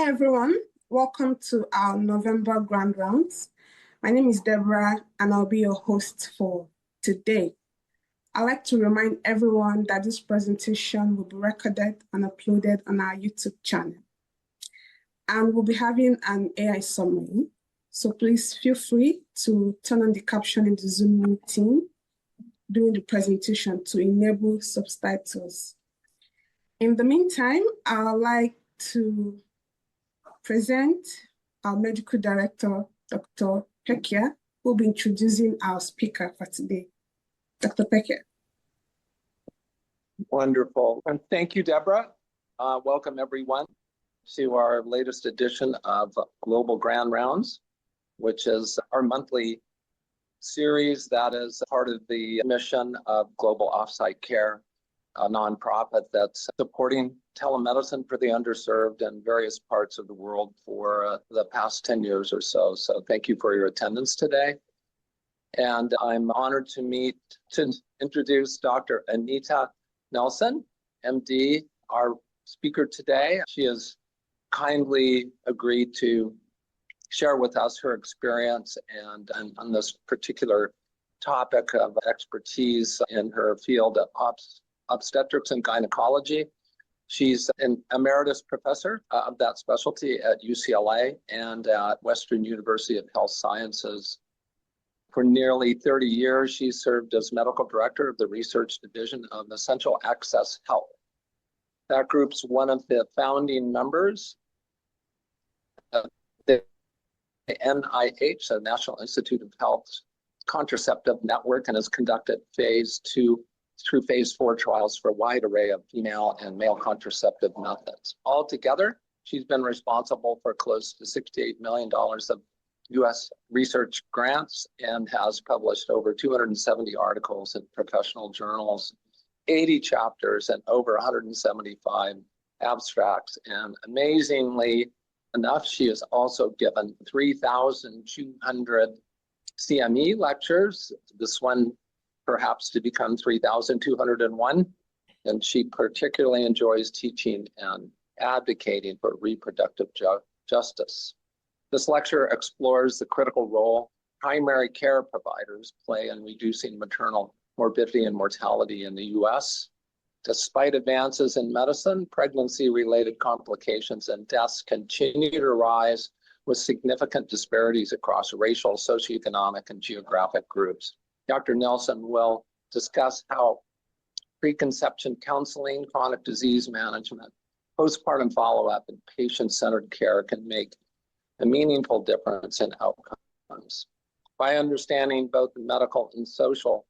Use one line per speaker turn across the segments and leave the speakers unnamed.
Hi, everyone. Welcome to our November Grand Rounds. My name is Deborah, and I'll be your host for today. I'd like to remind everyone that this presentation will be recorded and uploaded on our YouTube channel. And we'll be having an AI summary. So please feel free to turn on the caption in the Zoom meeting during the presentation to enable subtitles. In the meantime, I'd like to present our medical director, Dr. Pekia, who will be introducing our speaker for today. Dr. Pekia.
Wonderful. And thank you, Deborah. Welcome, everyone, to our latest edition of Global Grand Rounds, which is our monthly series that is part of the mission of Global Offsite Care, a nonprofit that's supporting telemedicine for the underserved in various parts of the world for the past 10 years or so. So thank you for your attendance today. And I'm honored to introduce Dr. Anita Nelson, MD, our speaker today. She has kindly agreed to share with us her experience and on this particular topic of expertise in her field of obstetrics and gynecology. She's an emeritus professor of that specialty at UCLA and at Western University of Health Sciences. For nearly 30 years, she served as medical director of the research division of Essential Access Health. That group's one of the founding members of the NIH, the National Institute of Health's contraceptive network, and has conducted phase 2 through phase 4 trials for a wide array of female and male contraceptive methods. Altogether, she's been responsible for close to $68 million of U.S. research grants and has published over 270 articles in professional journals, 80 chapters, and over 175 abstracts. And amazingly enough, she has also given 3,200 CME lectures. This one perhaps to become 3,201. And she particularly enjoys teaching and advocating for reproductive justice. This lecture explores the critical role primary care providers play in reducing maternal morbidity and mortality in the U.S. Despite advances in medicine, pregnancy-related complications and deaths continue to rise with significant disparities across racial, socioeconomic, and geographic groups. Dr. Nelson will discuss how preconception counseling, chronic disease management, postpartum follow-up, and patient-centered care can make a meaningful difference in outcomes. By understanding both the medical and social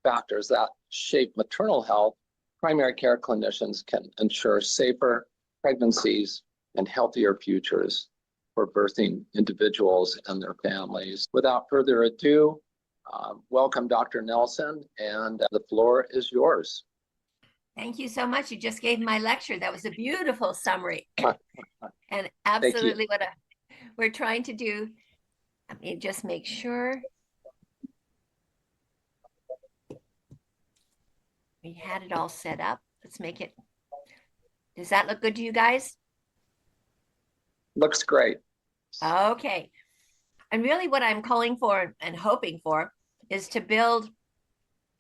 factors that shape maternal health, primary care clinicians can ensure safer pregnancies and healthier futures for birthing individuals and their families. Without further ado, welcome, Dr. Nelson, and the floor is yours.
Thank you so much. You just gave my lecture. That was a beautiful summary. And absolutely what we're trying to do. Let me just make sure. We had it all set up. Let's make it. Does that look good to you guys?
Looks great.
Okay. And really what I'm calling for and hoping for is to build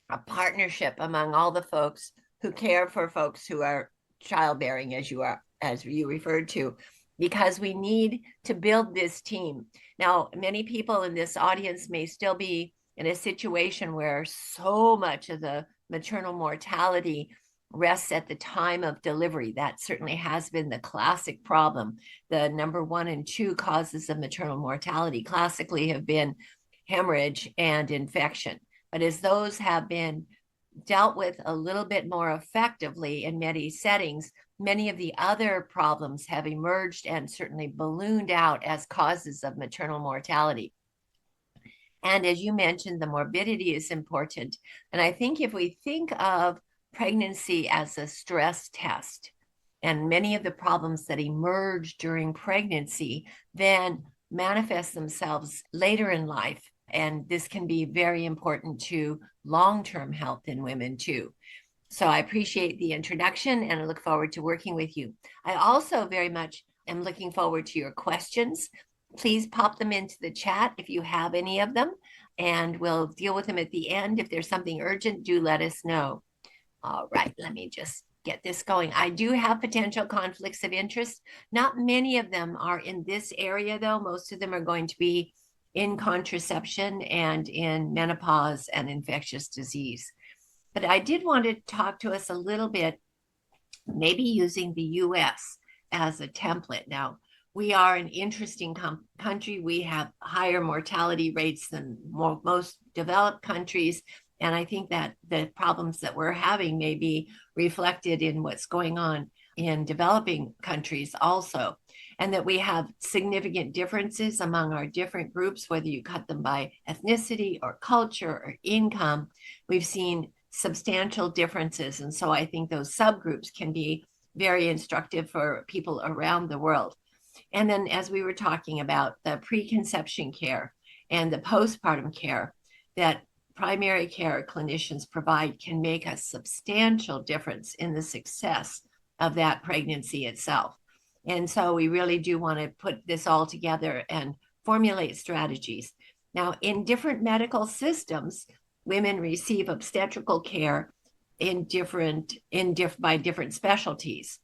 a partnership among all the folks who care for folks who are childbearing, as you referred to, because we need to build this team. Now, many people in this audience may still be in a situation where so much of the maternal mortality rests at the time of delivery. That certainly has been the classic problem. The number 1 and 2 causes of maternal mortality classically have been hemorrhage and infection. But as those have been dealt with a little bit more effectively in many settings, many of the other problems have emerged and certainly ballooned out as causes of maternal mortality. And as you mentioned, the morbidity is important. And I think if we think of pregnancy as a stress test and many of the problems that emerge during pregnancy then manifest themselves later in life. And this can be very important to long-term health in women too. So I appreciate the introduction and I look forward to working with you. I also very much am looking forward to your questions. Please pop them into the chat if you have any of them, and we'll deal with them at the end. If there's something urgent, do let us know. All right, let me just get this going. I do have potential conflicts of interest. Not many of them are in this area, though. Most of them are going to be in contraception and in menopause and infectious disease. But I did want to talk to us a little bit, maybe using the US as a template. Now, we are an interesting country. We have higher mortality rates than most developed countries. And I think that the problems that we're having may be reflected in what's going on in developing countries also. And that we have significant differences among our different groups, whether you cut them by ethnicity or culture or income. We've seen substantial differences. And so I think those subgroups can be very instructive for people around the world. And then, as we were talking about, the preconception care and the postpartum care that primary care clinicians provide can make a substantial difference in the success of that pregnancy itself. And so we really do want to put this all together and formulate strategies. Now, in different medical systems, women receive obstetrical care by different specialties.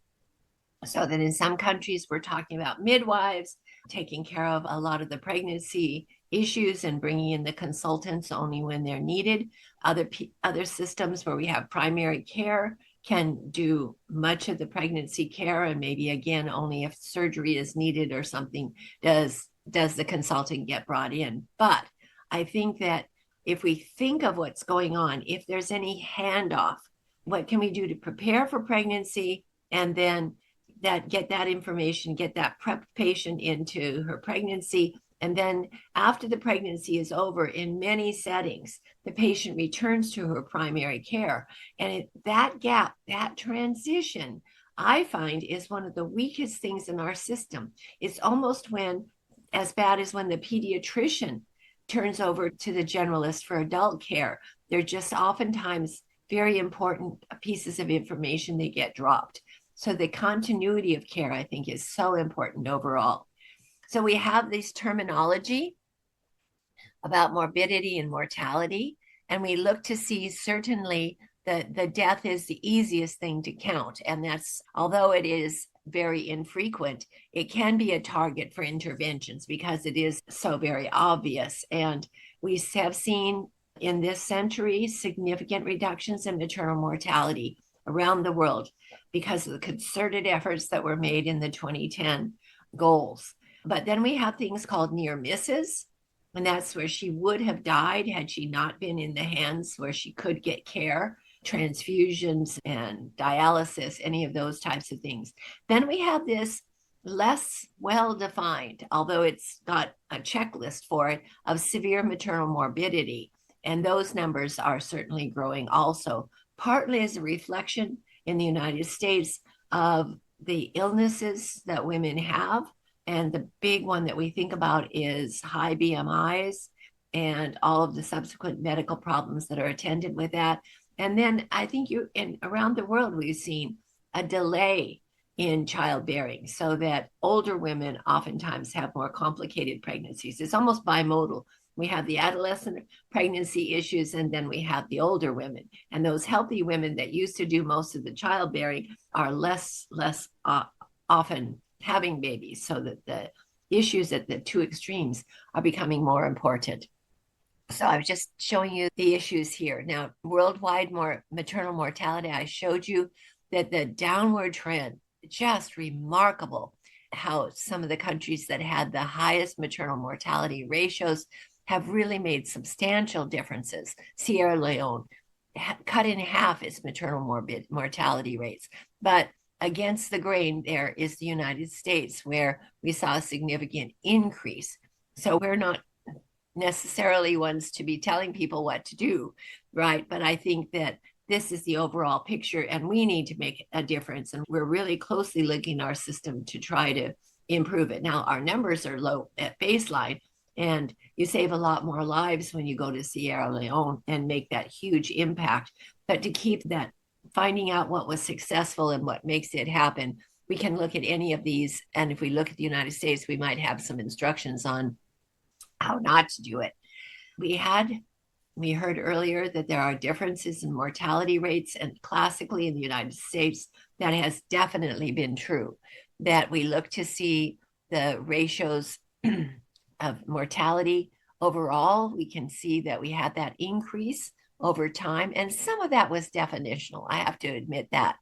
So that in some countries, we're talking about midwives taking care of a lot of the pregnancy issues and bringing in the consultants only when they're needed. Other systems where we have primary care can do much of the pregnancy care, and maybe again only if surgery is needed or something does the consultant get brought in. But I think that if we think of what's going on, if there's any handoff, what can we do to prepare for pregnancy, and then get that information, get that prep patient into her pregnancy. And then after the pregnancy is over, in many settings, the patient returns to her primary care. And that gap, that transition, I find is one of the weakest things in our system. It's almost as bad as when the pediatrician turns over to the generalist for adult care. They're just oftentimes very important pieces of information that get dropped. So the continuity of care, I think, is so important overall. So we have this terminology about morbidity and mortality, and we look to see certainly that the death is the easiest thing to count. And that's, although it is very infrequent, it can be a target for interventions because it is so very obvious. And we have seen in this century significant reductions in maternal mortality around the world because of the concerted efforts that were made in the 2010 goals. But then we have things called near misses, and that's where she would have died had she not been in the hands where she could get care, transfusions and dialysis, any of those types of things. Then we have this less well-defined, although it's got a checklist for it, of severe maternal morbidity. And those numbers are certainly growing also, partly as a reflection in the United States of the illnesses that women have. And the big one that we think about is high BMIs and all of the subsequent medical problems that are attended with that. And then I think around the world, we've seen a delay in childbearing so that older women oftentimes have more complicated pregnancies. It's almost bimodal. We have the adolescent pregnancy issues, and then we have the older women. And those healthy women that used to do most of the childbearing are less often having babies, so that the issues at the two extremes are becoming more important. So I was just showing you the issues here. Now, worldwide maternal mortality, I showed you that the downward trend, just remarkable how some of the countries that had the highest maternal mortality ratios have really made substantial differences. Sierra Leone cut in half its maternal mortality rates. But against the grain there is the United States, where we saw a significant increase. So we're not necessarily ones to be telling people what to do, right? But I think that this is the overall picture, and we need to make a difference. And we're really closely linking our system to try to improve it. Now, our numbers are low at baseline, and you save a lot more lives when you go to Sierra Leone and make that huge impact. But to keep that, finding out what was successful and what makes it happen we can look at any of these. And if we look at the United States, we might have some instructions on how not to do it. We heard earlier that there are differences in mortality rates, and classically in the United States, that has definitely been true, that we look to see the ratios of mortality overall. We can see that we had that increase over time, and some of that was definitional. I have to admit that,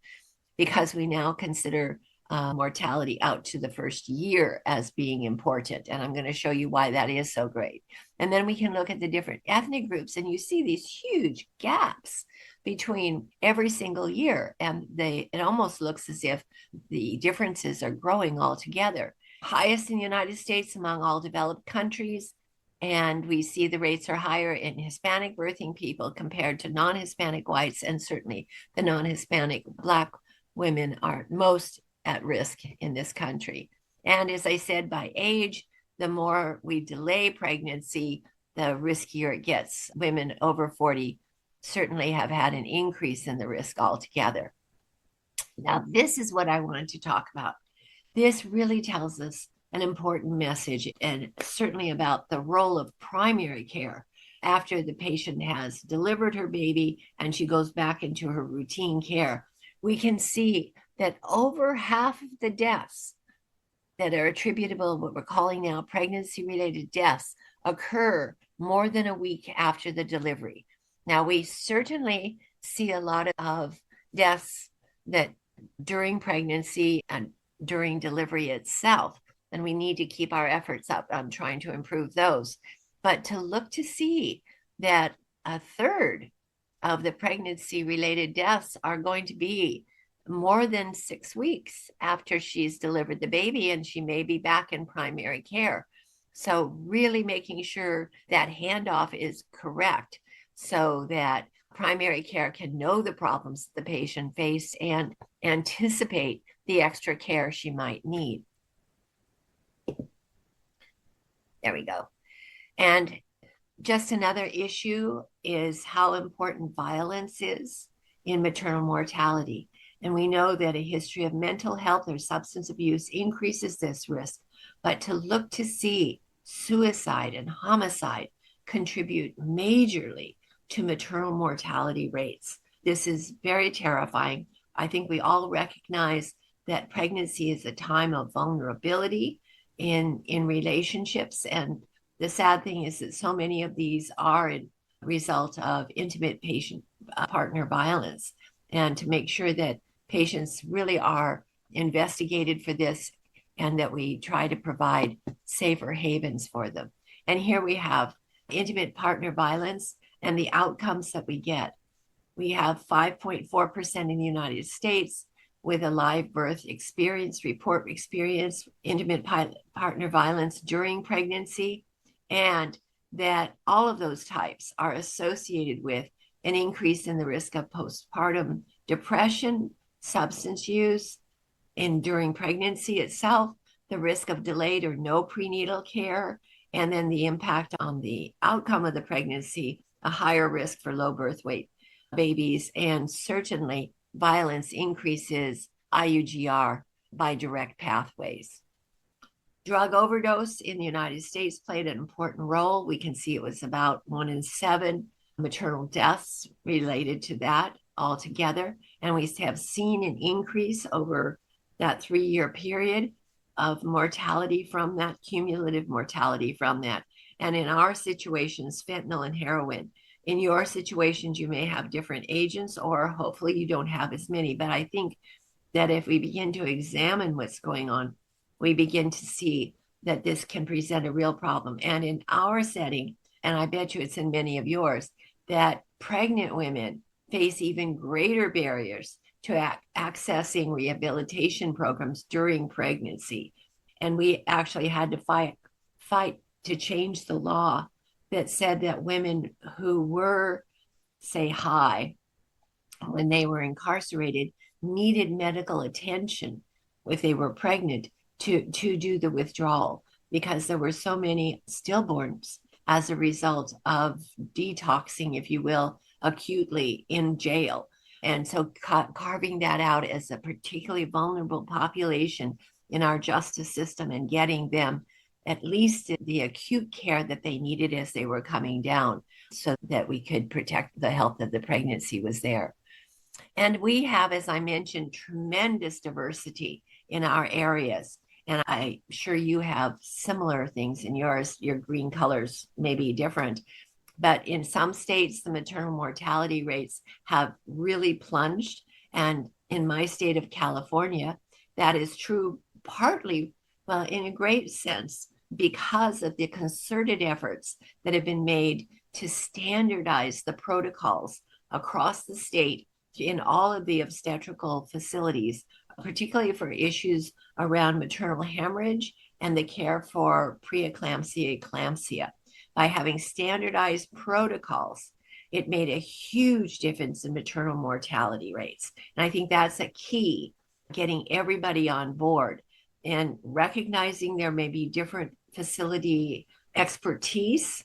because we now consider mortality out to the first year as being important. And I'm going to show you why that is so great. And then we can look at the different ethnic groups, and you see these huge gaps between every single year. And it almost looks as if the differences are growing altogether. Highest in the United States among all developed countries. And we see the rates are higher in Hispanic birthing people compared to non-Hispanic whites, and certainly the non-Hispanic Black women are most at risk in this country. And as I said, by age, the more we delay pregnancy, the riskier it gets. Women over 40 certainly have had an increase in the risk altogether. Now, this is what I wanted to talk about. This really tells us an important message, and certainly about the role of primary care after the patient has delivered her baby and she goes back into her routine care. We can see that over half of the deaths that are attributable, what we're calling now pregnancy-related deaths, occur more than a week after the delivery. Now, we certainly see a lot of deaths that during pregnancy and during delivery itself, and we need to keep our efforts up on trying to improve those. But to look to see that a third of the pregnancy-related deaths are going to be more than 6 weeks after she's delivered the baby, and she may be back in primary care. So really making sure that handoff is correct, so that primary care can know the problems the patient face and anticipate the extra care she might need. There we go. And just another issue is how important violence is in maternal mortality. And we know that a history of mental health or substance abuse increases this risk, but to look to see suicide and homicide contribute majorly to maternal mortality rates. This is very terrifying. I think we all recognize that pregnancy is a time of vulnerability in relationships. And the sad thing is that so many of these are a result of intimate patient partner violence. And to make sure that patients really are investigated for this, and that we try to provide safer havens for them. And here we have intimate partner violence and the outcomes that we get. We have 5.4% in the United States with a live birth report experience intimate partner violence during pregnancy, and that all of those types are associated with an increase in the risk of postpartum depression, substance use, and during pregnancy itself, the risk of delayed or no prenatal care, and then the impact on the outcome of the pregnancy, a higher risk for low birth weight babies, and certainly violence increases IUGR by direct pathways. Drug overdose in the United States played an important role. We can see it was about 1 in 7 maternal deaths related to that altogether. And we have seen an increase over that 3-year period of mortality from that, cumulative mortality from that. And in our situations, fentanyl and heroin. In your situations, you may have different agents, or hopefully you don't have as many. But I think that if we begin to examine what's going on, we begin to see that this can present a real problem. And in our setting, and I bet you it's in many of yours, that pregnant women face even greater barriers to accessing rehabilitation programs during pregnancy. And we actually had to fight to change the law that said that women who were, say, high when they were incarcerated needed medical attention if they were pregnant to do the withdrawal, because there were so many stillborns as a result of detoxing, if you will, acutely in jail. And so carving that out as a particularly vulnerable population in our justice system and getting them at least the acute care that they needed as they were coming down so that we could protect the health of the pregnancy was there. And we have, as I mentioned, tremendous diversity in our areas. And I'm sure you have similar things in yours. Your green colors may be different. But in some states, the maternal mortality rates have really plunged. And in my state of California, that is true partly, well, in a great sense, because of the concerted efforts that have been made to standardize the protocols across the state in all of the obstetrical facilities, particularly for issues around maternal hemorrhage and the care for preeclampsia, eclampsia. By having standardized protocols, it made a huge difference in maternal mortality rates. And I think that's a key, getting everybody on board and recognizing there may be different facility expertise,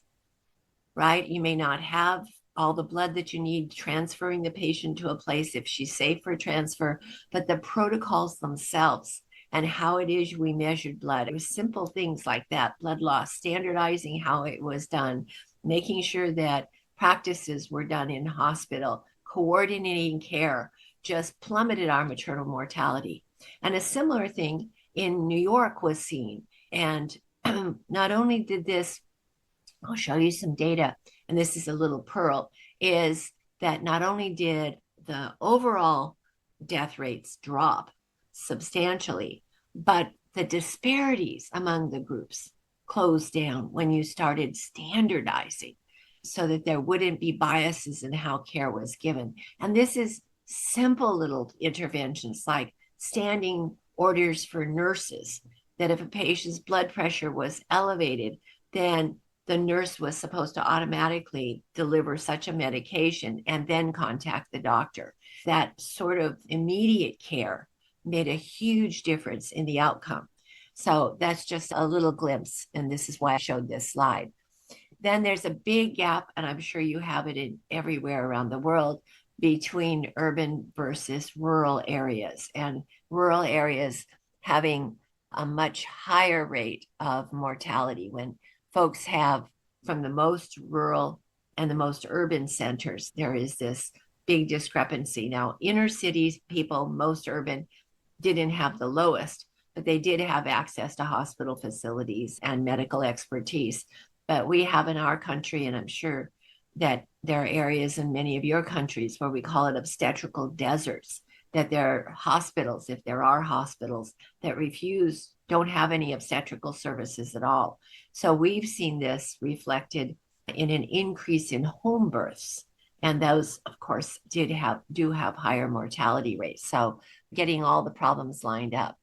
right? You may not have all the blood that you need, transferring the patient to a place if she's safe for transfer, but the protocols themselves and how it is we measured blood. It was simple things like that, blood loss, standardizing how it was done, making sure that practices were done in hospital, coordinating care, just plummeted our maternal mortality. And a similar thing in New York was seen. And not only did this, I'll show you some data, and this is a little pearl, is that not only did the overall death rates drop substantially, but the disparities among the groups closed down when you started standardizing so that there wouldn't be biases in how care was given. And this is simple little interventions like standing orders for nurses, that if a patient's blood pressure was elevated, then the nurse was supposed to automatically deliver such a medication and then contact the doctor. That sort of immediate care made a huge difference in the outcome. So that's just a little glimpse, and this is why I showed this slide. Then there's a big gap, and I'm sure you have it in everywhere around the world, between urban versus rural areas, and rural areas having a much higher rate of mortality when folks have, from the most rural and the most urban centers, there is this big discrepancy. Now, inner cities people, most urban, didn't have the lowest, but they did have access to hospital facilities and medical expertise. But we have in our country, and I'm sure that there are areas in many of your countries where we call it obstetrical deserts, that there are hospitals, if there are hospitals, that don't have any obstetrical services at all. So we've seen this reflected in an increase in home births. And those, of course, do have higher mortality rates. So getting all the problems lined up.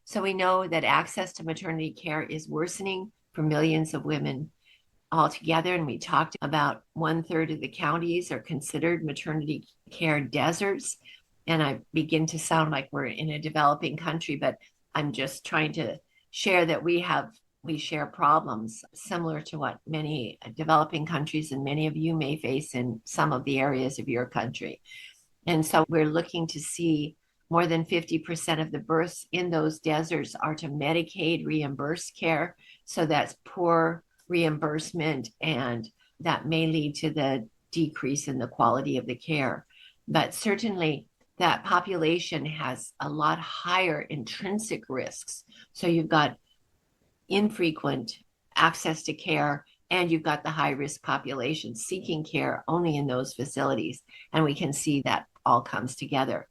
So we know that access to maternity care is worsening for millions of women altogether. And we talked about 1/3 of the counties are considered maternity care deserts. And I begin to sound like we're in a developing country, but I'm just trying to share that we share problems similar to what many developing countries and many of you may face in some of the areas of your country. And so we're looking to see more than 50% of the births in those deserts are to Medicaid reimbursed care. So that's poor reimbursement, and that may lead to the decrease in the quality of the care. But certainly that population has a lot higher intrinsic risks. So you've got infrequent access to care, and you've got the high risk population seeking care only in those facilities. And we can see that all comes together.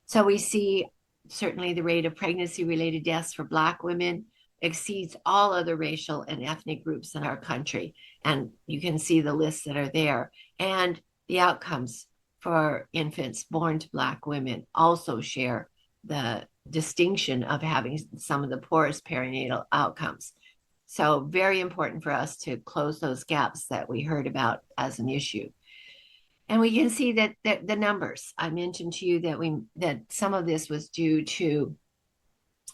So we see certainly the rate of pregnancy related deaths for Black women exceeds all other racial and ethnic groups in our country. And you can see the lists that are there. And the outcomes for infants born to Black women also share the distinction of having some of the poorest perinatal outcomes. So very important for us to close those gaps that we heard about as an issue. And we can see that the numbers, I mentioned to you that some of this was due to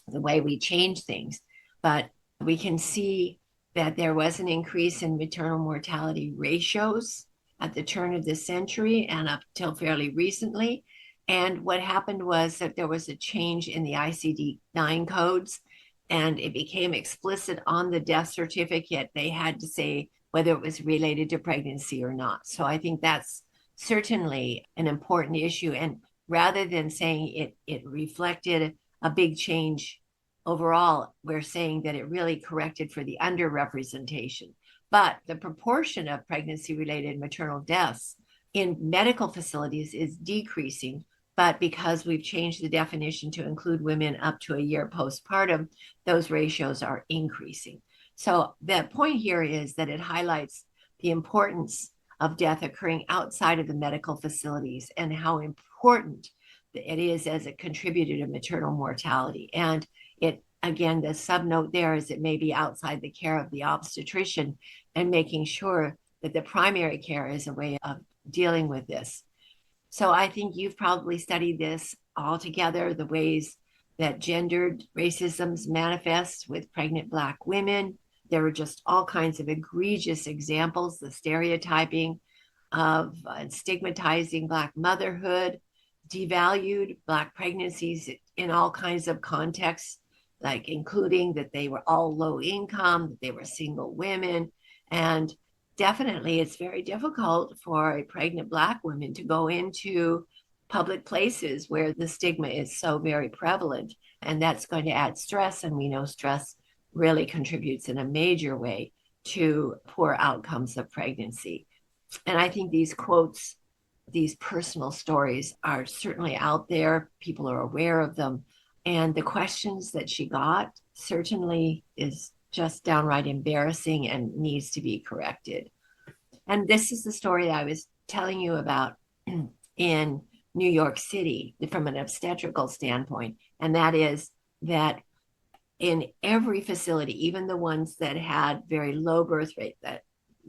the way we change things, but we can see that there was an increase in maternal mortality ratios at the turn of the century and up till fairly recently. And what happened was that there was a change in the ICD-9 codes, and it became explicit on the death certificate. They had to say whether it was related to pregnancy or not. So I think that's certainly an important issue. And rather than saying it reflected a big change overall, we're saying that it really corrected for the underrepresentation. But the proportion of pregnancy-related maternal deaths in medical facilities is decreasing. But because we've changed the definition to include women up to a year postpartum, those ratios are increasing. So the point here is that it highlights the importance of death occurring outside of the medical facilities and how important it is as a contributor to maternal mortality. And it, again, the subnote there is it may be outside the care of the obstetrician, and making sure that the primary care is a way of dealing with this. So I think you've probably studied this all together, the ways that gendered racisms manifest with pregnant Black women. There were just all kinds of egregious examples, the stereotyping of stigmatizing Black motherhood, devalued Black pregnancies in all kinds of contexts, like including that they were all low income, that they were single women. And definitely it's very difficult for a pregnant Black woman to go into public places where the stigma is so very prevalent. And that's going to add stress. And we know stress really contributes in a major way to poor outcomes of pregnancy. And I think these quotes, these personal stories are certainly out there. People are aware of them. And the questions that she got certainly is just downright embarrassing and needs to be corrected. And this is the story that I was telling you about in New York City from an obstetrical standpoint. And that is that in every facility, even the ones that had very low birth rate, that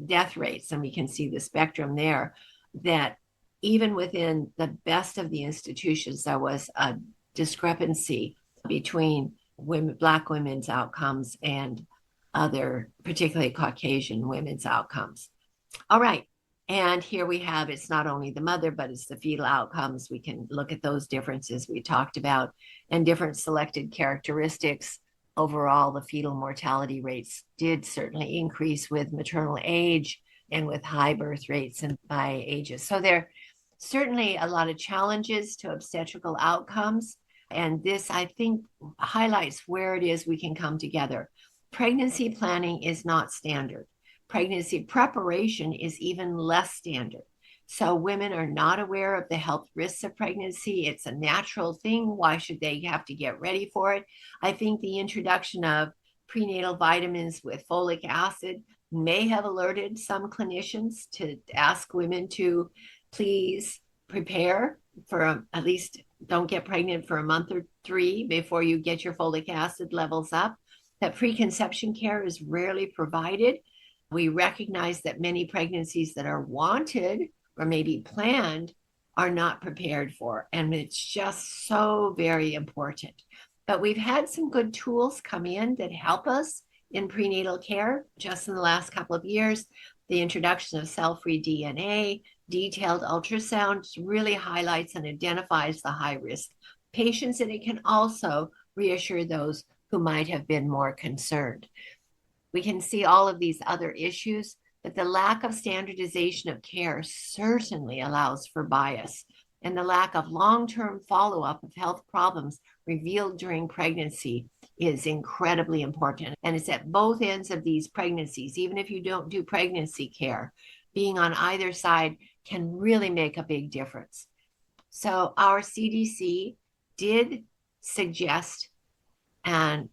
death rates, and we can see the spectrum there, that even within the best of the institutions, there was a discrepancy between women, Black women's outcomes and other, particularly Caucasian women's outcomes. All right. And here we have, it's not only the mother, but it's the fetal outcomes. We can look at those differences we talked about and different selected characteristics. Overall, the fetal mortality rates did certainly increase with maternal age and with high birth rates and by ages. So there are certainly a lot of challenges to obstetrical outcomes. And this, I think, highlights where it is we can come together. Pregnancy planning is not standard. Pregnancy preparation is even less standard. So women are not aware of the health risks of pregnancy. It's a natural thing. Why should they have to get ready for it? I think the introduction of prenatal vitamins with folic acid may have alerted some clinicians to ask women to please prepare for at least don't get pregnant for a month or 3 before you get your folic acid levels up. That preconception care is rarely provided. We recognize that many pregnancies that are wanted or maybe planned are not prepared for. And it's just so very important. But we've had some good tools come in that help us in prenatal care just in the last couple of years. The introduction of cell-free DNA, detailed ultrasound really highlights and identifies the high-risk patients, and it can also reassure those who might have been more concerned. We can see all of these other issues, but the lack of standardization of care certainly allows for bias, and the lack of long-term follow-up of health problems revealed during pregnancy is incredibly important. And it's at both ends of these pregnancies. Even if you don't do pregnancy care, being on either side can really make a big difference. So our CDC did suggest and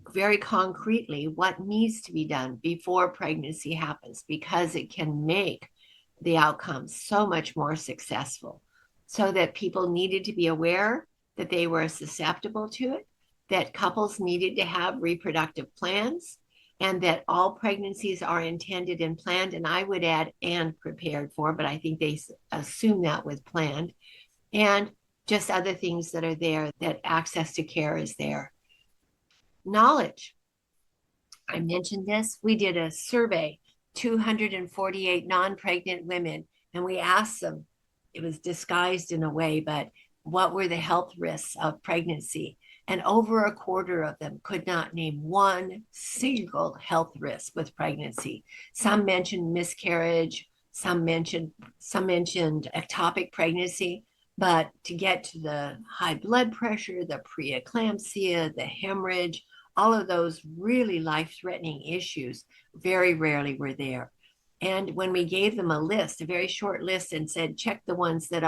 very concretely what needs to be done before pregnancy happens, because it can make the outcomes so much more successful. So that people needed to be aware that they were susceptible to it, that couples needed to have reproductive plans, and that all pregnancies are intended and planned. And I would add and prepared for, but I think they assume that with planned, and just other things that are there, that access to care is there. Knowledge. I mentioned this. We did a survey, 248 non-pregnant women, And we asked them, it was disguised in a way, but what were the health risks of pregnancy? And over a quarter of them could not name one single health risk with pregnancy. Some mentioned miscarriage, some mentioned ectopic pregnancy, but to get to the high blood pressure, the preeclampsia, the hemorrhage, all of those really life-threatening issues very rarely were there. And when we gave them a list, a very short list, and said, check the ones that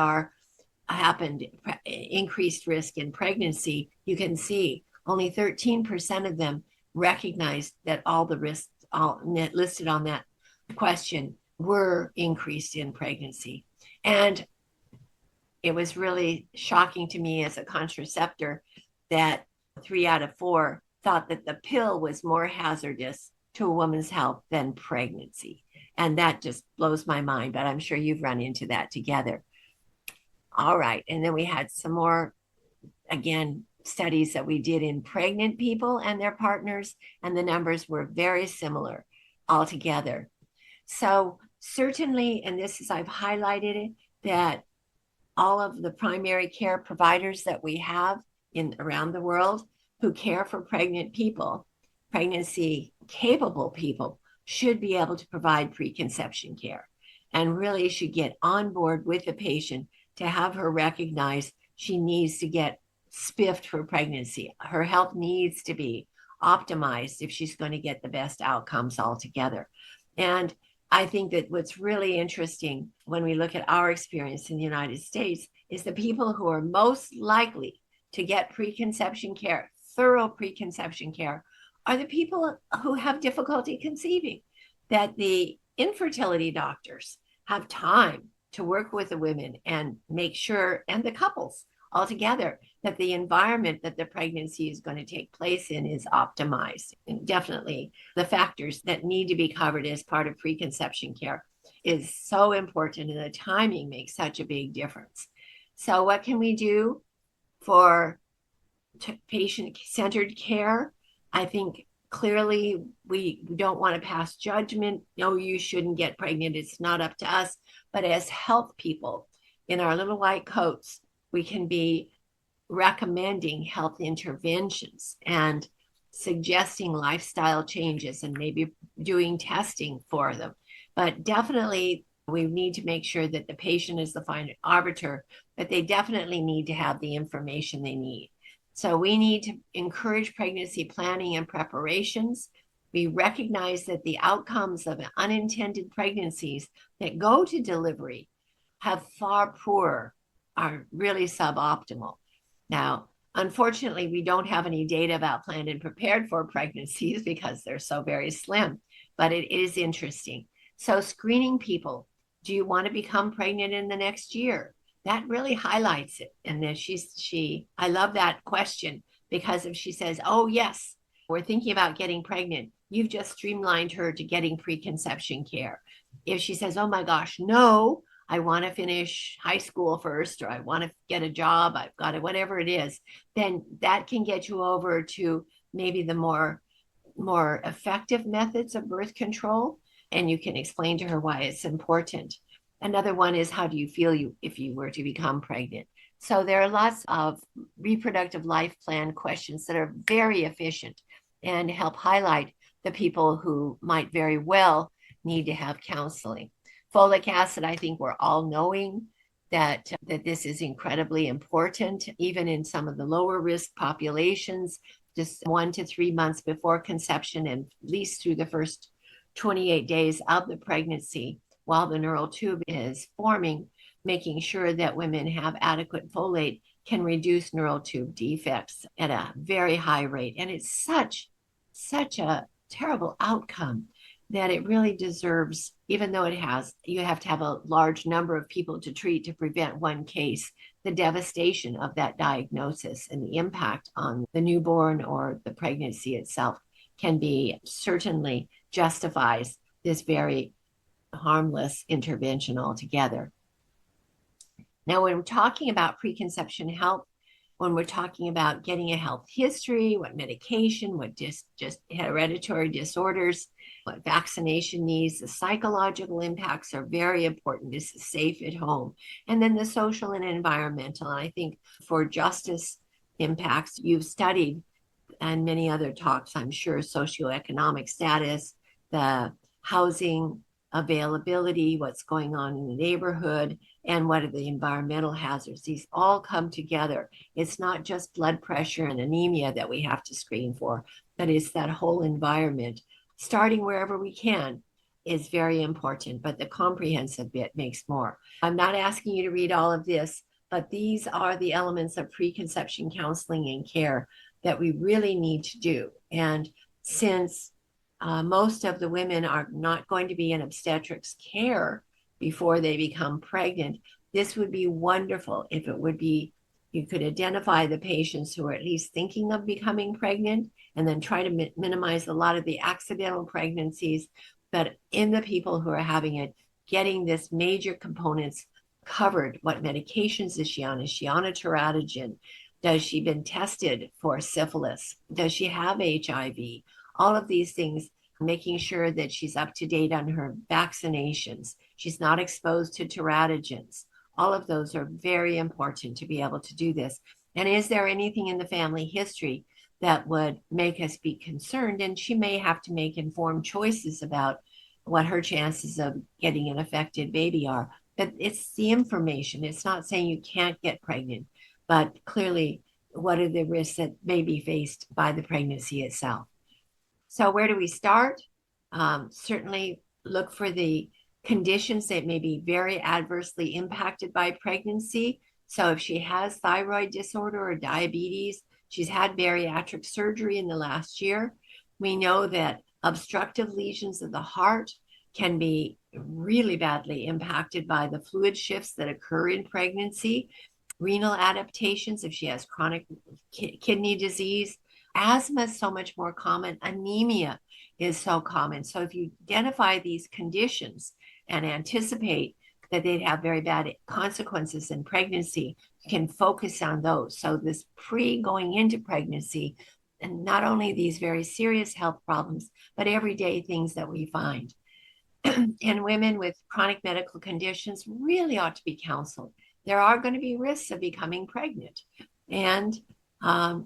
happened, increased risk in pregnancy, you can see only 13% of them recognized that all the risks listed on that question were increased in pregnancy. And it was really shocking to me as a contraceptor that 3 out of 4 thought that the pill was more hazardous to a woman's health than pregnancy. And that just blows my mind, but I'm sure you've run into that together. All right. And then we had some more, again, studies that we did in pregnant people and their partners, and the numbers were very similar altogether. So certainly, and this is, I've highlighted it, that all of the primary care providers that we have around the world who care for pregnant people, pregnancy capable people, should be able to provide preconception care and really should get on board with the patient to have her recognize she needs to get spiffed for pregnancy. Her health needs to be optimized if she's going to get the best outcomes altogether. And I think that what's really interesting when we look at our experience in the United States is the people who are most likely to get preconception care, thorough preconception care, are the people who have difficulty conceiving, that the infertility doctors have time to work with the women and make sure, and the couples altogether, that the environment that the pregnancy is going to take place in is optimized. And definitely the factors that need to be covered as part of preconception care is so important, and the timing makes such a big difference. So what can we do for patient-centered care? I think clearly we don't want to pass judgment. No, you shouldn't get pregnant. It's not up to us. But as health people in our little white coats, we can be recommending health interventions and suggesting lifestyle changes and maybe doing testing for them. But definitely we need to make sure that the patient is the final arbiter, but they definitely need to have the information they need. So we need to encourage pregnancy planning and preparations. We recognize that the outcomes of unintended pregnancies that go to delivery have far poorer, are really suboptimal. Now, unfortunately, we don't have any data about planned and prepared for pregnancies because they're so very slim, but it is interesting. So screening people, do you want to become pregnant in the next year? That really highlights it. And then I love that question, because if she says, oh yes, we're thinking about getting pregnant, you've just streamlined her to getting preconception care. If she says, oh my gosh, no, I want to finish high school first, or I want to get a job, I've got it, whatever it is, then that can get you over to maybe the more effective methods of birth control. And you can explain to her why it's important. Another one is, how do you feel if you were to become pregnant? So there are lots of reproductive life plan questions that are very efficient and help highlight the people who might very well need to have counseling. Folic acid, I think we're all knowing that this is incredibly important, even in some of the lower risk populations, just 1 to 3 months before conception and at least through the first 28 days of the pregnancy while the neural tube is forming, making sure that women have adequate folate can reduce neural tube defects at a very high rate. And it's such a terrible outcome that it really deserves, even though you have to have a large number of people to treat to prevent one case, the devastation of that diagnosis and the impact on the newborn or the pregnancy itself can be certainly justifies this very harmless intervention altogether. Now, when we're talking about preconception health, when we're talking about getting a health history, what medication, what just hereditary disorders, what vaccination needs, the psychological impacts are very important. This is safe at home. And then the social and environmental. And I think for justice impacts, you've studied, and many other talks, I'm sure, socioeconomic status, the housing availability, what's going on in the neighborhood, and what are the environmental hazards. These all come together. It's not just blood pressure and anemia that we have to screen for, but it's that whole environment. Starting wherever we can is very important, but the comprehensive bit makes more. I'm not asking you to read all of this, but these are the elements of preconception counseling and care that we really need to do. And since most of the women are not going to be in obstetrics care before they become pregnant, this would be wonderful if it would be, you could identify the patients who are at least thinking of becoming pregnant and then try to minimize a lot of the accidental pregnancies. But in the people who are having it, getting this major components covered. What medications is she on? Is she on a teratogen? Does she been tested for syphilis? Does she have HIV? All of these things, making sure that she's up to date on her vaccinations. She's not exposed to teratogens. All of those are very important to be able to do this. And is there anything in the family history that would make us be concerned? And she may have to make informed choices about what her chances of getting an affected baby are. But it's the information. It's not saying you can't get pregnant, but clearly, what are the risks that may be faced by the pregnancy itself? So where do we start? Certainly look for the conditions that may be very adversely impacted by pregnancy. So if she has thyroid disorder or diabetes, she's had bariatric surgery in the last year, we know that obstructive lesions of the heart can be really badly impacted by the fluid shifts that occur in pregnancy. Renal adaptations, if she has chronic kidney disease. Asthma is so much more common. Anemia is so common. So if you identify these conditions and anticipate that they'd have very bad consequences in pregnancy, you can focus on those. So this going into pregnancy, and not only these very serious health problems, but everyday things that we find. And women with chronic medical conditions really ought to be counseled. There are going to be risks of becoming pregnant. And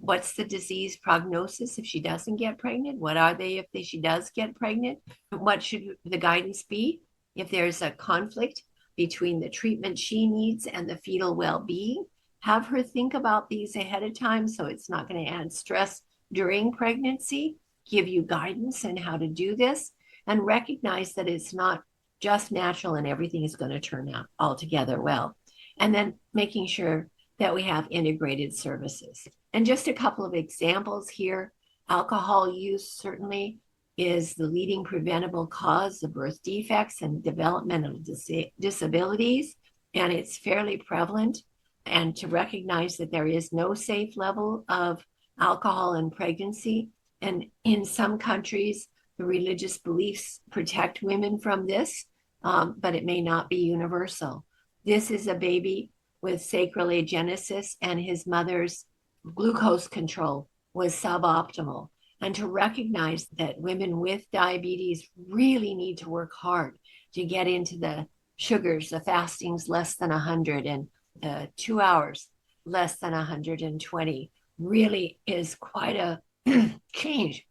what's the disease prognosis if she doesn't get pregnant? What are they if she does get pregnant? What should the guidance be if there's a conflict between the treatment she needs and the fetal well-being? Have her think about these ahead of time so it's not going to add stress during pregnancy. Give you guidance on how to do this, and recognize that it's not just natural and everything is going to turn out altogether well. And then making sure that we have integrated services. And just a couple of examples here. Alcohol use certainly is the leading preventable cause of birth defects and developmental disabilities, and it's fairly prevalent. And to recognize that there is no safe level of alcohol in pregnancy. And in some countries, the religious beliefs protect women from this, but it may not be universal. This is a baby with sacral agenesis, and his mother's glucose control was suboptimal. And to recognize that women with diabetes really need to work hard to get into the sugars, the fastings less than 100 and 2 hours less than 120 really is quite a change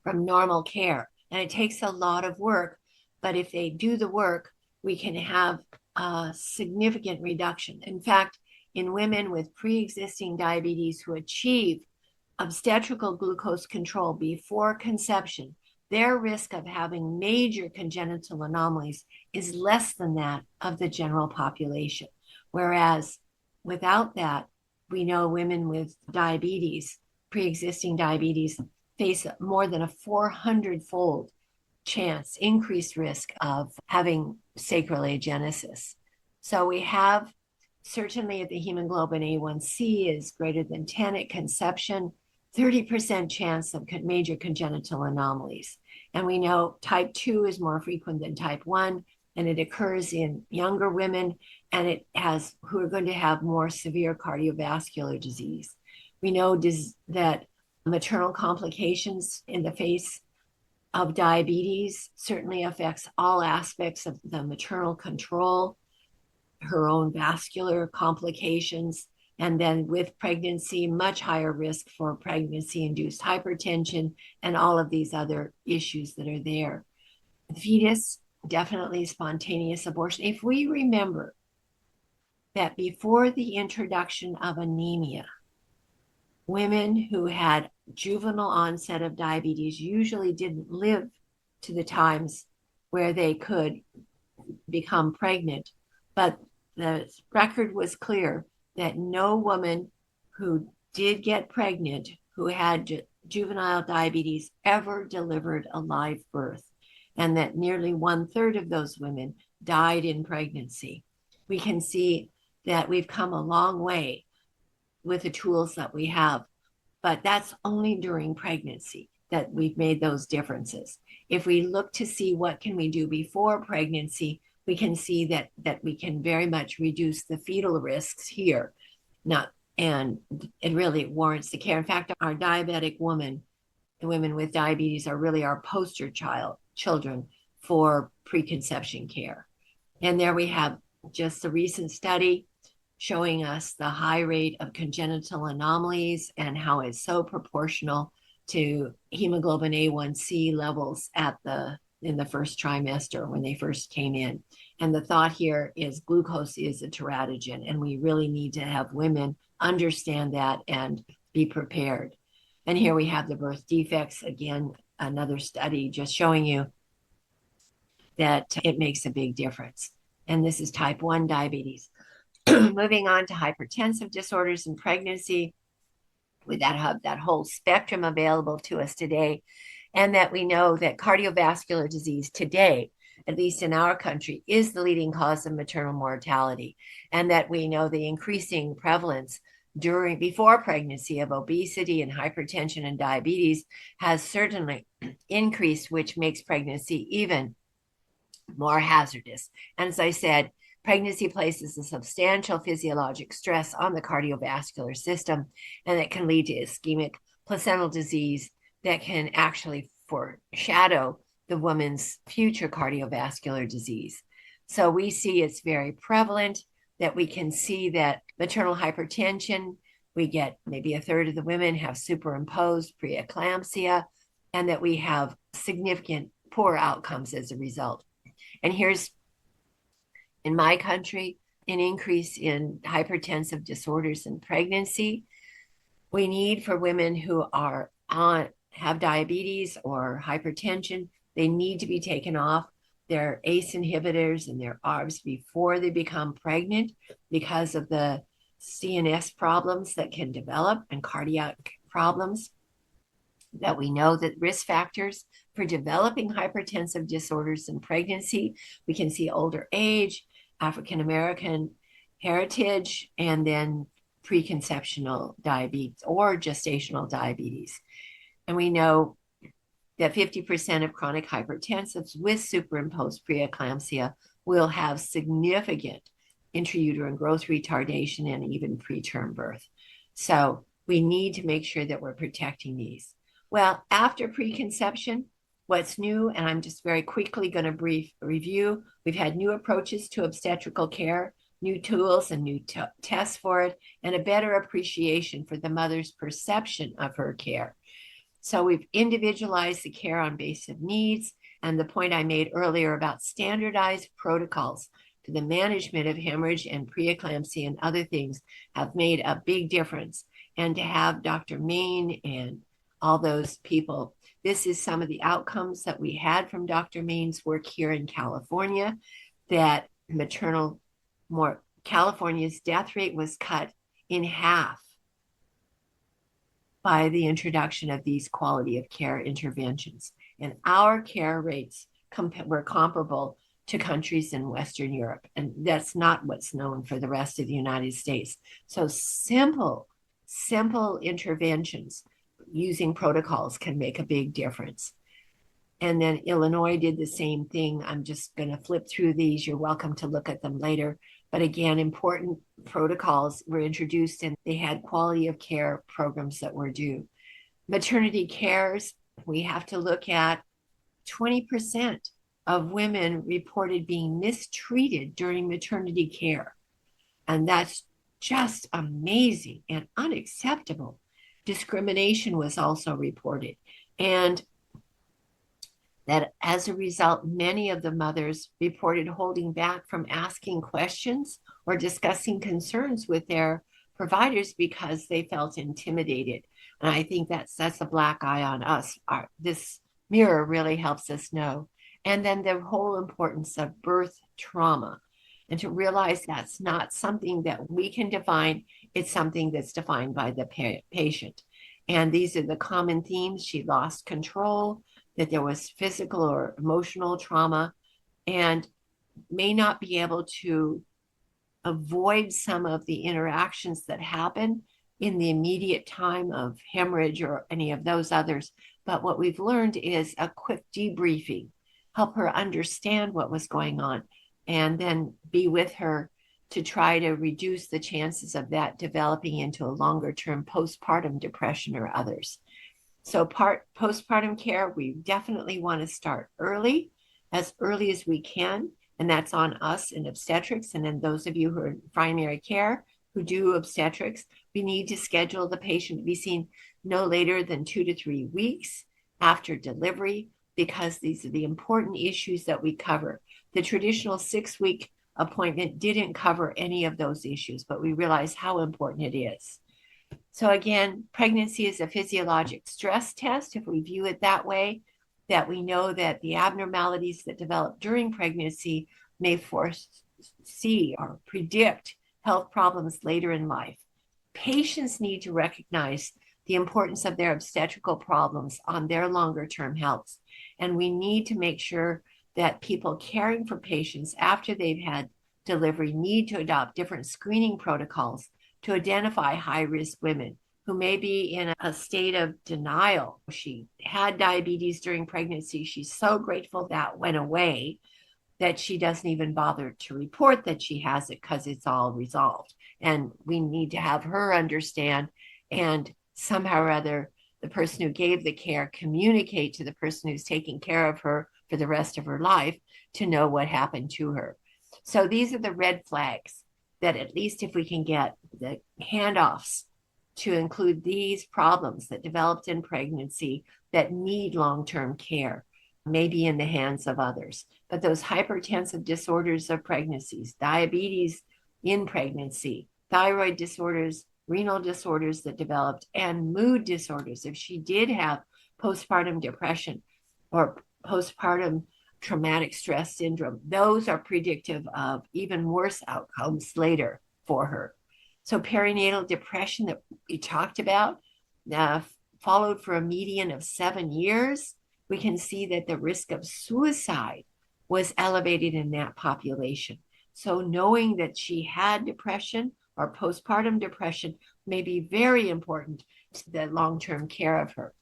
from normal care. And it takes a lot of work, but if they do the work, we can have a significant reduction. In fact, in women with pre-existing diabetes who achieve obstetrical glucose control before conception, their risk of having major congenital anomalies is less than that of the general population. Whereas without that, we know women with diabetes, pre-existing diabetes, face more than a 400-fold chance, increased risk of having sacral agenesis. So we have certainly if the hemoglobin A1C is greater than 10 at conception, 30% chance of major congenital anomalies. And we know type 2 is more frequent than type 1. and it occurs in younger women, and it has who are going to have more severe cardiovascular disease. We know that maternal complications in the face of diabetes certainly affects all aspects of the maternal control, her own vascular complications, and then with pregnancy, much higher risk for pregnancy-induced hypertension and all of these other issues that are there. The fetus, definitely spontaneous abortion. If we remember that before the introduction of anemia, women who had juvenile onset of diabetes usually didn't live to the times where they could become pregnant, but the record was clear that no woman who did get pregnant who had juvenile diabetes ever delivered a live birth, and that nearly 1/3 of those women died in pregnancy. We can see that we've come a long way with the tools that we have, but that's only during pregnancy that we've made those differences. If we look to see what can we do before pregnancy, we can see that we can very much reduce the fetal risks here. And it really warrants the care. In fact, our diabetic women, the women with diabetes, are really our poster children for preconception care. And there we have just a recent study showing us the high rate of congenital anomalies and how it's so proportional to hemoglobin A1C levels in the first trimester when they first came in. And the thought here is glucose is a teratogen, and we really need to have women understand that and be prepared. And here we have the birth defects. Again, another study just showing you that it makes a big difference. And this is type 1 diabetes. Moving on to hypertensive disorders in pregnancy, with that whole spectrum available to us today, and that we know that cardiovascular disease today, at least in our country, is the leading cause of maternal mortality, and that we know the increasing prevalence before pregnancy of obesity and hypertension and diabetes has certainly increased, which makes pregnancy even more hazardous. And as I said, pregnancy places a substantial physiologic stress on the cardiovascular system, and it can lead to ischemic placental disease that can actually foreshadow the woman's future cardiovascular disease. So we see it's very prevalent, that we can see that maternal hypertension, we get maybe 1/3 of the women have superimposed preeclampsia, and that we have significant poor outcomes as a result. And here's, in my country, an increase in hypertensive disorders in pregnancy. We need for women who have diabetes or hypertension, they need to be taken off their ACE inhibitors and their ARBs before they become pregnant because of the CNS problems that can develop and cardiac problems. That we know that risk factors for developing hypertensive disorders in pregnancy, we can see older age, African American heritage, and then preconceptional diabetes or gestational diabetes. And we know that 50% of chronic hypertensives with superimposed preeclampsia will have significant intrauterine growth retardation and even preterm birth. So we need to make sure that we're protecting these. Well, after preconception, what's new, and I'm just very quickly going to brief review, we've had new approaches to obstetrical care, new tools and new tests for it, and a better appreciation for the mother's perception of her care. So we've individualized the care on basic needs, and the point I made earlier about standardized protocols for the management of hemorrhage and preeclampsia and other things have made a big difference. And to have Dr. Main and all those people, this is some of the outcomes that we had from Dr. Main's work here in California, that California's death rate was cut in half by the introduction of these quality of care interventions. And our care rates were comparable to countries in Western Europe. And that's not what's known for the rest of the United States. So simple interventions using protocols can make a big difference. And then Illinois did the same thing. I'm just going to flip through these. You're welcome to look at them later. But again, important protocols were introduced and they had quality of care programs that were due. Maternity cares, we have to look at 20% of women reported being mistreated during maternity care. And that's just amazing and unacceptable. Discrimination was also reported. And that as a result, many of the mothers reported holding back from asking questions or discussing concerns with their providers because they felt intimidated. And I think that's a black eye on us. This mirror really helps us know. And then the whole importance of birth trauma, and to realize that's not something that we can define. It's something that's defined by the patient. And these are the common themes. She lost control, that there was physical or emotional trauma, and may not be able to avoid some of the interactions that happen in the immediate time of hemorrhage or any of those others. But what we've learned is a quick debriefing, help her understand what was going on, and then be with her to try to reduce the chances of that developing into a longer term postpartum depression or others. So postpartum care, we definitely want to start early as we can. And that's on us in obstetrics. And then those of you who are in primary care who do obstetrics, we need to schedule the patient to be seen no later than 2 to 3 weeks after delivery, because these are the important issues that we cover. The traditional 6-week appointment didn't cover any of those issues, but we realize how important it is. So again, pregnancy is a physiologic stress test, if we view it that way, that we know that the abnormalities that develop during pregnancy may foresee or predict health problems later in life. Patients need to recognize the importance of their obstetrical problems on their longer term health. And we need to make sure that people caring for patients after they've had delivery need to adopt different screening protocols to identify high-risk women who may be in a state of denial. She had diabetes during pregnancy. She's so grateful that went away that she doesn't even bother to report that she has it because it's all resolved. And we need to have her understand, and somehow or other, the person who gave the care communicate to the person who's taking care of her for the rest of her life to know what happened to her. So these are the red flags that at least if we can get the handoffs to include these problems that developed in pregnancy that need long-term care, maybe in the hands of others. But those hypertensive disorders of pregnancies, diabetes in pregnancy, thyroid disorders, renal disorders that developed, and mood disorders. If she did have postpartum depression or postpartum traumatic stress syndrome, those are predictive of even worse outcomes later for her. So perinatal depression that we talked about, followed for a median of 7 years, we can see that the risk of suicide was elevated in that population. So knowing that she had depression or postpartum depression may be very important to the long-term care of her.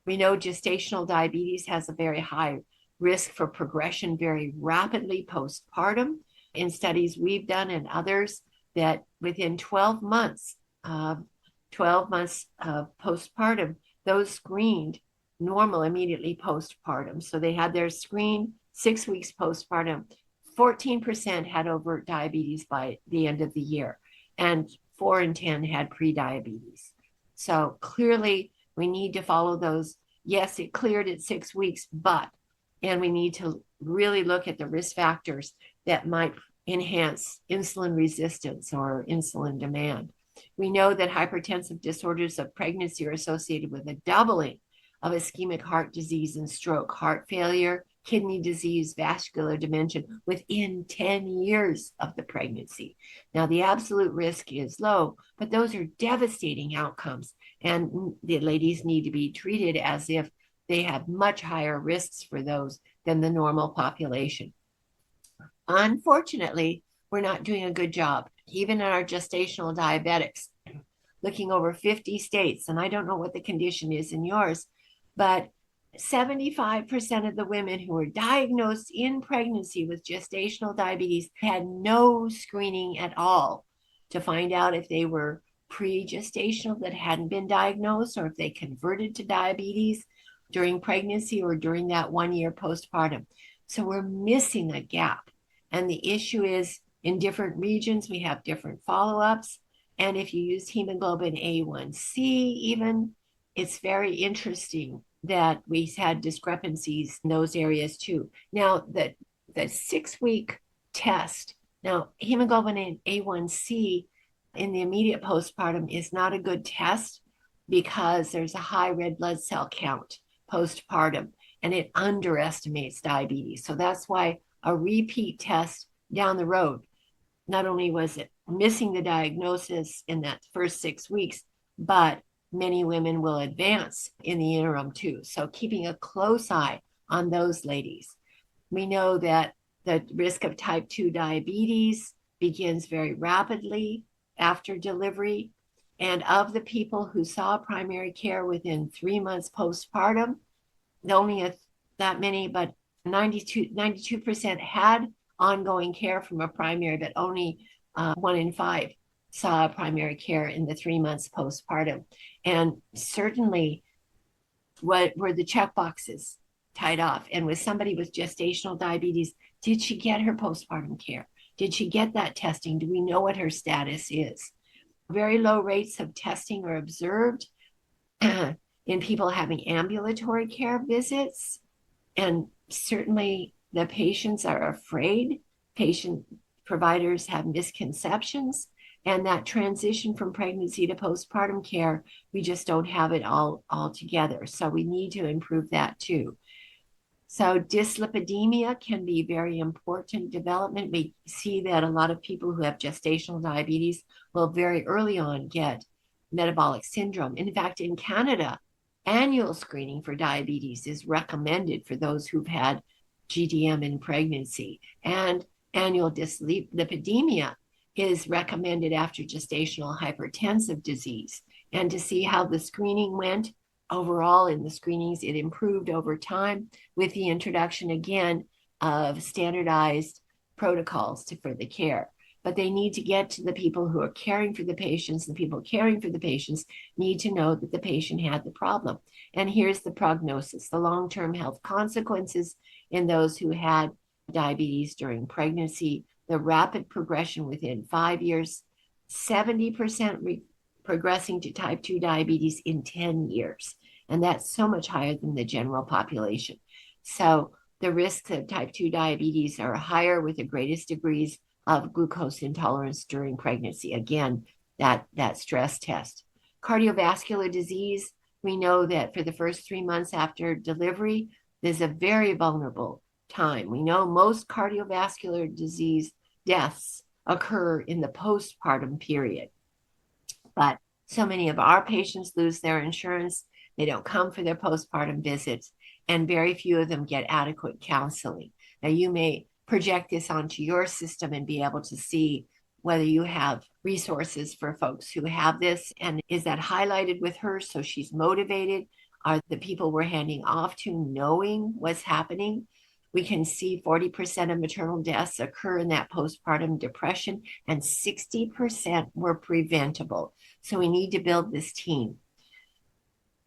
We know gestational diabetes has a very high risk for progression very rapidly postpartum. In studies we've done and others, that within 12 months of postpartum, those screened normal immediately postpartum. So they had their screen 6 weeks postpartum. 14% had overt diabetes by the end of the year, and 4 in 10 had pre-diabetes. So clearly we need to follow those. Yes, it cleared at 6 weeks, and we need to really look at the risk factors that might enhance insulin resistance or insulin demand. We know that hypertensive disorders of pregnancy are associated with a doubling of ischemic heart disease and stroke, heart failure, kidney disease, vascular dementia within 10 years of the pregnancy. Now, the absolute risk is low, but those are devastating outcomes, and the ladies need to be treated as if they have much higher risks for those than the normal population. Unfortunately, we're not doing a good job, even in our gestational diabetics, looking over 50 states, and I don't know what the condition is in yours, but 75% of the women who were diagnosed in pregnancy with gestational diabetes had no screening at all to find out if they were pre-gestational that hadn't been diagnosed, or if they converted to diabetes during pregnancy or during that 1 year postpartum. So we're missing a gap. And the issue is, in different regions, we have different follow-ups. And if you use hemoglobin A1C even, it's very interesting that we had discrepancies in those areas too. Now, the 6-week test, now hemoglobin A1C in the immediate postpartum is not a good test because there's a high red blood cell count postpartum, and it underestimates diabetes. So that's why a repeat test down the road, not only was it missing the diagnosis in that first 6 weeks, but many women will advance in the interim too. So keeping a close eye on those ladies. We know that the risk of type 2 diabetes begins very rapidly after delivery. And of the people who saw primary care within 3 months postpartum, only that many, but 92% had ongoing care from a primary, but only 1 in 5 saw primary care in the 3 months postpartum. And certainly, what were the check boxes tied off? And with somebody with gestational diabetes, did she get her postpartum care? Did she get that testing? Do we know what her status is? Very low rates of testing are observed in people having ambulatory care visits. And certainly the patients are afraid. Patient providers have misconceptions. And that transition from pregnancy to postpartum care, we just don't have it all together. So we need to improve that too. So dyslipidemia can be very important development. We see that a lot of people who have gestational diabetes will very early on get metabolic syndrome. In fact, in Canada, annual screening for diabetes is recommended for those who've had GDM in pregnancy. And annual dyslipidemia is recommended after gestational hypertensive disease. And to see how the screening went overall in the screenings, it improved over time with the introduction again of standardized protocols for the care. But they need to get to the people who are caring for the patients. The people caring for the patients need to know that the patient had the problem. And here's the prognosis, the long-term health consequences in those who had diabetes during pregnancy, the rapid progression within 5 years, 70% progressing to type 2 diabetes in 10 years. And that's so much higher than the general population. So the risks of type 2 diabetes are higher with the greatest degrees of glucose intolerance during pregnancy. Again, that stress test. Cardiovascular disease, we know that for the first 3 months after delivery, there's a very vulnerable time. We know most cardiovascular disease deaths occur in the postpartum period. But so many of our patients lose their insurance. They don't come for their postpartum visits, and very few of them get adequate counseling. Now, you may project this onto your system and be able to see whether you have resources for folks who have this. And is that highlighted with her so she's motivated? Are the people we're handing off to knowing what's happening? We can see 40% of maternal deaths occur in that postpartum depression, and 60% were preventable. So we need to build this team.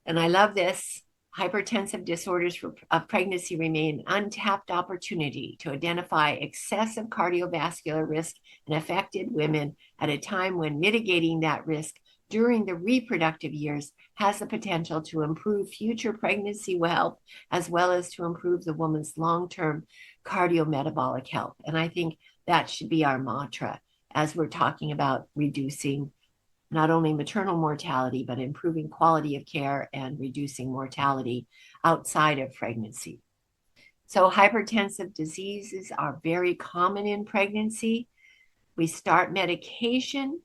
And I love this. Hypertensive disorders of pregnancy remain an untapped opportunity to identify excessive cardiovascular risk in affected women at a time when mitigating that risk during the reproductive years has the potential to improve future pregnancy health, as well as to improve the woman's long-term cardiometabolic health. And I think that should be our mantra as we're talking about reducing not only maternal mortality, but improving quality of care and reducing mortality outside of pregnancy. So hypertensive diseases are very common in pregnancy. We start medication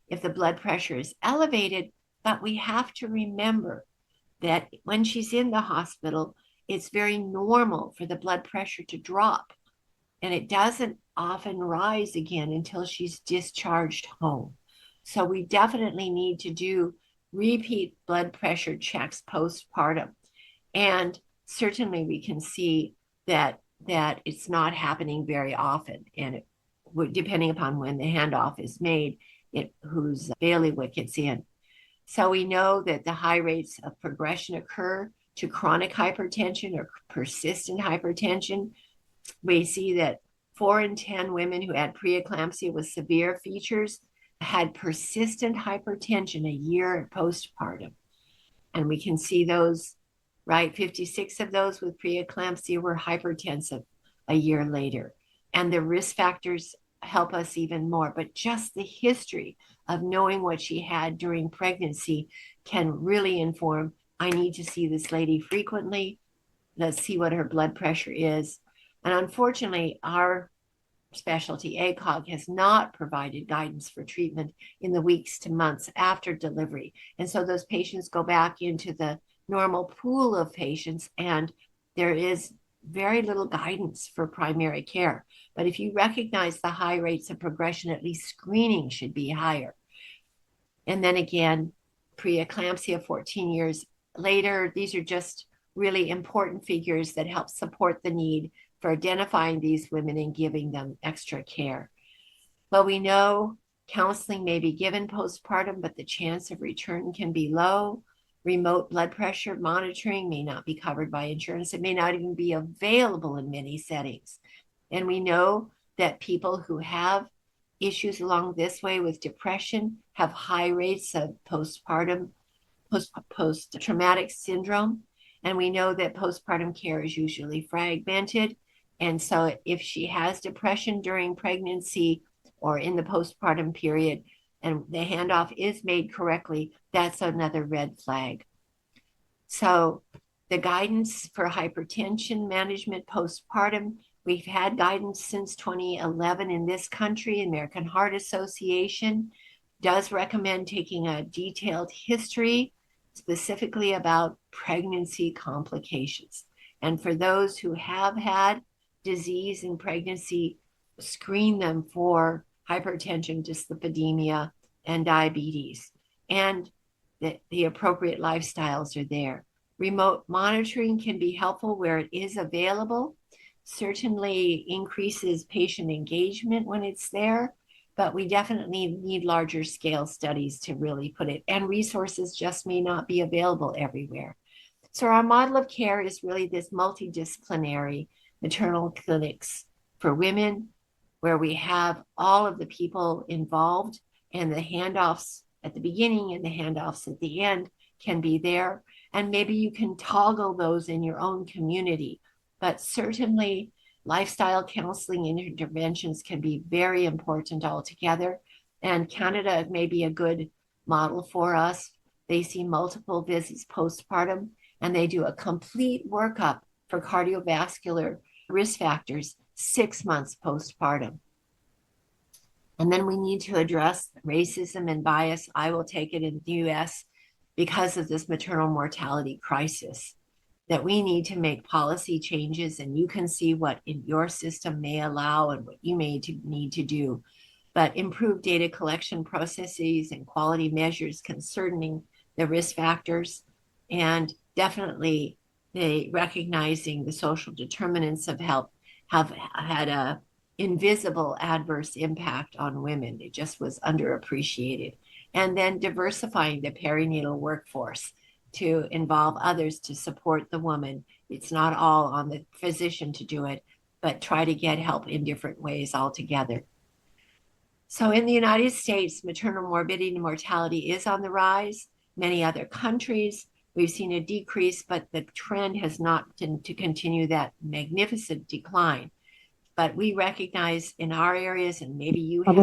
if the blood pressure is elevated, but we have to remember that when she's in the hospital, it's very normal for the blood pressure to drop, and it doesn't often rise again until she's discharged home. So we definitely need to do repeat blood pressure checks postpartum. And certainly we can see that it's not happening very often. And depending upon when the handoff is made, whose bailiwick it's in. So we know that the high rates of progression occur to chronic hypertension or persistent hypertension. We see that 4 in 10 women who had preeclampsia with severe features had persistent hypertension a year postpartum. And we can see those, right? 56 of those with preeclampsia were hypertensive a year later. And the risk factors help us even more. But just the history of knowing what she had during pregnancy can really inform, I need to see this lady frequently. Let's see what her blood pressure is. And unfortunately, our specialty, ACOG, has not provided guidance for treatment in the weeks to months after delivery. And so those patients go back into the normal pool of patients, and there is very little guidance for primary care. But if you recognize the high rates of progression, at least screening should be higher. And then again, preeclampsia 14 years later, these are just really important figures that help support the need for identifying these women and giving them extra care. Well, we know counseling may be given postpartum, but the chance of return can be low. Remote blood pressure monitoring may not be covered by insurance. It may not even be available in many settings. And we know that people who have issues along this way with depression have high rates of postpartum, post-traumatic syndrome. And we know that postpartum care is usually fragmented. And so if she has depression during pregnancy or in the postpartum period, and the handoff is made correctly, that's another red flag. So the guidance for hypertension management postpartum, we've had guidance since 2011 in this country. American Heart Association does recommend taking a detailed history, specifically about pregnancy complications. And for those who have had disease in pregnancy, screen them for hypertension, dyslipidemia, and diabetes. And the appropriate lifestyles are there. Remote monitoring can be helpful where it is available. Certainly increases patient engagement when it's there, but we definitely need larger scale studies to really put it, and resources just may not be available everywhere. So our model of care is really this multidisciplinary maternal clinics for women, where we have all of the people involved, and the handoffs at the beginning and the handoffs at the end can be there. And maybe you can toggle those in your own community. But certainly lifestyle counseling and interventions can be very important altogether. And Canada may be a good model for us. They see multiple visits postpartum, and they do a complete workup for cardiovascular risk factors 6 months postpartum. And then we need to address racism and bias. I will take it in the US because of this maternal mortality crisis, that we need to make policy changes, and you can see what in your system may allow and what you may need to do. But improved data collection processes and quality measures concerning the risk factors, and definitely recognizing the social determinants of health have had a invisible adverse impact on women. It just was underappreciated. And then diversifying the perinatal workforce to involve others to support the woman. It's not all on the physician to do it, but try to get help in different ways altogether. So in the United States, maternal morbidity and mortality is on the rise. Many other countries, we've seen a decrease, but the trend has not been to continue that magnificent decline. But we recognize in our areas, and maybe you have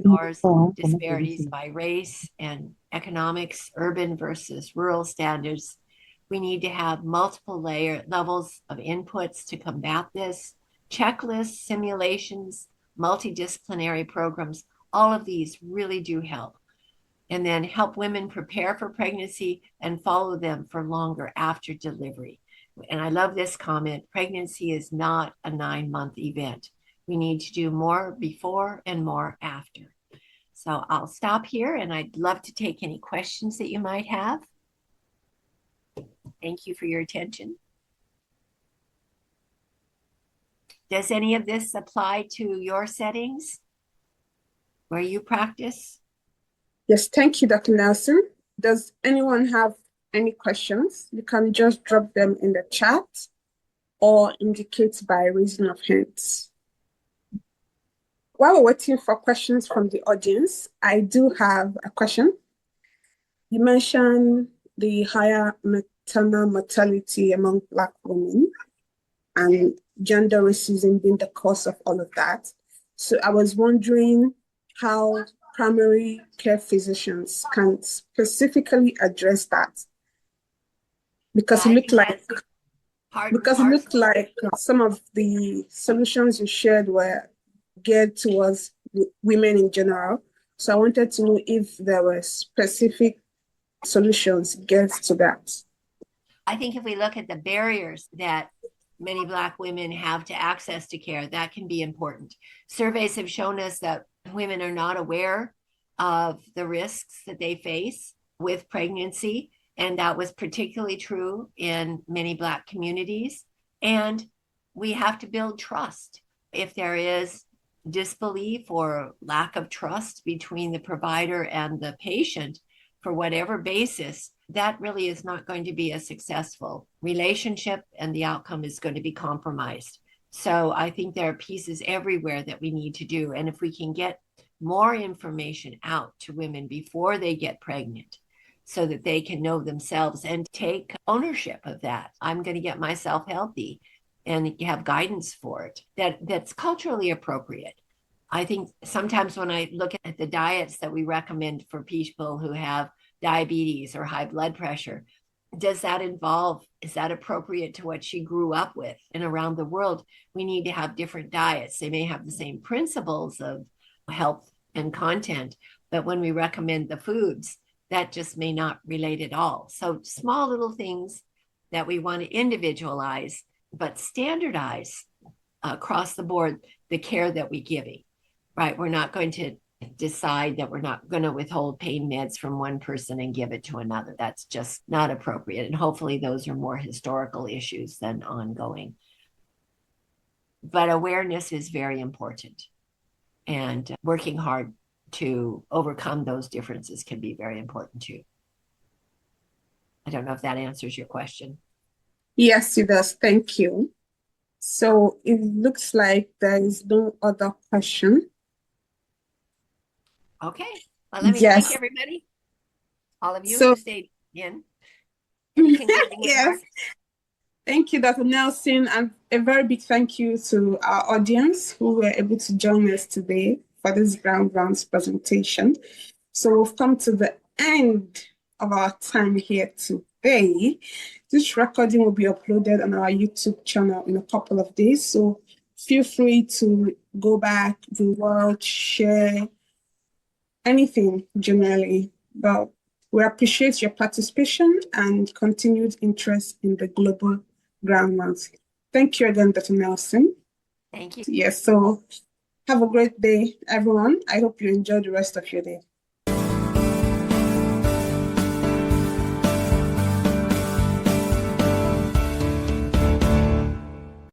yours, disparities by race and economics, urban versus rural standards. We need to have multiple levels of inputs to combat this. Checklists, simulations, multidisciplinary programs, all of these really do help. And then help women prepare for pregnancy and follow them for longer after delivery. And I love this comment: pregnancy is not a 9-month event. We need to do more before and more after. So I'll stop here, and I'd love to take any questions that you might have. Thank you for your attention. Does any of this apply to your settings where you practice?
Yes, thank you, Dr. Nelson. Does anyone have any questions? You can just drop them in the chat or indicate by raising of hands. While we're waiting for questions from the audience, I do have a question. You mentioned the higher maternal mortality among Black women and gender racism being the cause of all of that. So I was wondering how primary care physicians can specifically address that. Because it looked like some of the solutions you shared were geared towards women in general. So I wanted to know if there were specific solutions geared to that.
I think if we look at the barriers that many Black women have to access to care, that can be important. Surveys have shown us that women are not aware of the risks that they face with pregnancy, and that was particularly true in many Black communities. And we have to build trust. If there is disbelief or lack of trust between the provider and the patient, for whatever basis, that really is not going to be a successful relationship, and the outcome is going to be compromised. So I think there are pieces everywhere that we need to do. And if we can get more information out to women before they get pregnant, so that they can know themselves and take ownership of that. I'm going to get myself healthy, and have guidance for it that's culturally appropriate. I think sometimes when I look at the diets that we recommend for people who have diabetes or high blood pressure, is that appropriate to what she grew up with? And around the world, we need to have different diets. They may have the same principles of health and content, but when we recommend the foods, that just may not relate at all. So small little things that we want to individualize, but standardize across the board the care that we're giving, right? We're not going to decide that we're not going to withhold pain meds from one person and give it to another. That's just not appropriate. And hopefully those are more historical issues than ongoing. But awareness is very important, and working hard to overcome those differences can be very important too. I don't know if that answers your question.
Yes, it does. Thank you. So it looks like there is no other question.
Okay. Well, let me thank everybody. All of you who stayed in.
Yes. Thank you, Dr. Nelson, and a very big thank you to our audience who were able to join us today for this Ground Rounds presentation. So we've come to the end of our time here today. This recording will be uploaded on our YouTube channel in a couple of days. So feel free to go back, rewatch, share, anything generally. But we appreciate your participation and continued interest in the global Ground Rounds. Thank you again, Dr. Nelson.
Thank you.
Yes, so have a great day, everyone. I hope you enjoy the rest of your day.